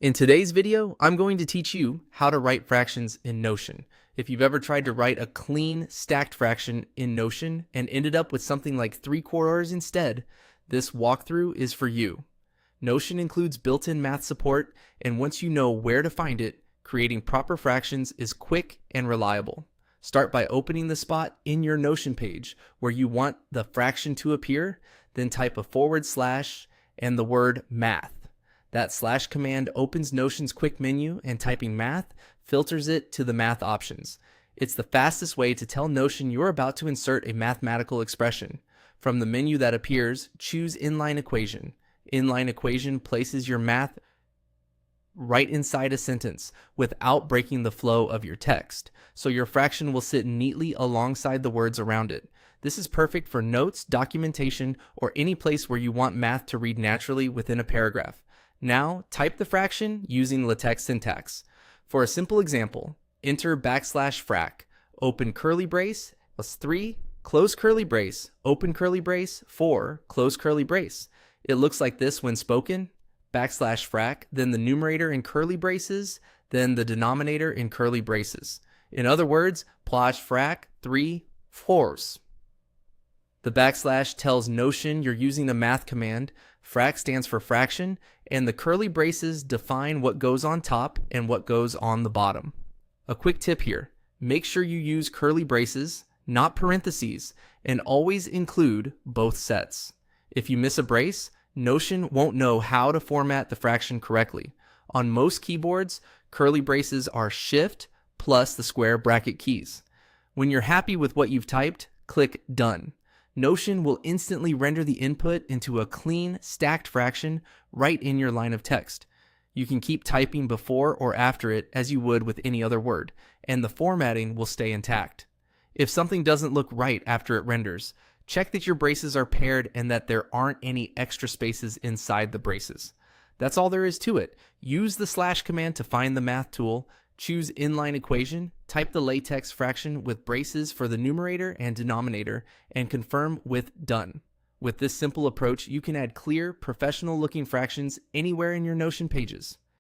In today's video, I'm going to teach you how to write fractions in Notion. If you've ever tried to write a clean, stacked fraction in Notion and ended up with something like 3/4 instead, this walkthrough is for you. Notion includes built-in math support, and once you know where to find it, creating proper fractions is quick and reliable. Start by opening the spot in your Notion page where you want the fraction to appear, then type a / and the word math. That / command opens Notion's quick menu, and typing math filters it to the math options. It's the fastest way to tell Notion you're about to insert a mathematical expression. From the menu that appears, choose Inline Equation. Inline Equation places your math right inside a sentence without breaking the flow of your text, so your fraction will sit neatly alongside the words around it. This is perfect for notes, documentation, or any place where you want math to read naturally within a paragraph. Now, type the fraction using LaTeX syntax. For a simple example, enter \frac, open curly brace, +3, close curly brace, open curly brace, 4, close curly brace. It looks like this when spoken: \frac, then the numerator in curly braces, then the denominator in curly braces. In other words, +frac 3/4. The \ tells Notion you're using a math command, frac stands for fraction, and the curly braces define what goes on top and what goes on the bottom. A quick tip here: make sure you use curly braces, not parentheses, and always include both sets. If you miss a brace, Notion won't know how to format the fraction correctly. On most keyboards, curly braces are Shift plus the square bracket keys. When you're happy with what you've typed, click Done. Notion will instantly render the input into a clean, stacked fraction right in your line of text. You can keep typing before or after it as you would with any other word, and the formatting will stay intact. If something doesn't look right after it renders, check that your braces are paired and that there aren't any extra spaces inside the braces. That's all there is to it. Use the / command to find the math tool, choose Inline Equation, type the LaTeX fraction with braces for the numerator and denominator, and confirm with Done. With this simple approach, you can add clear, professional-looking fractions anywhere in your Notion pages.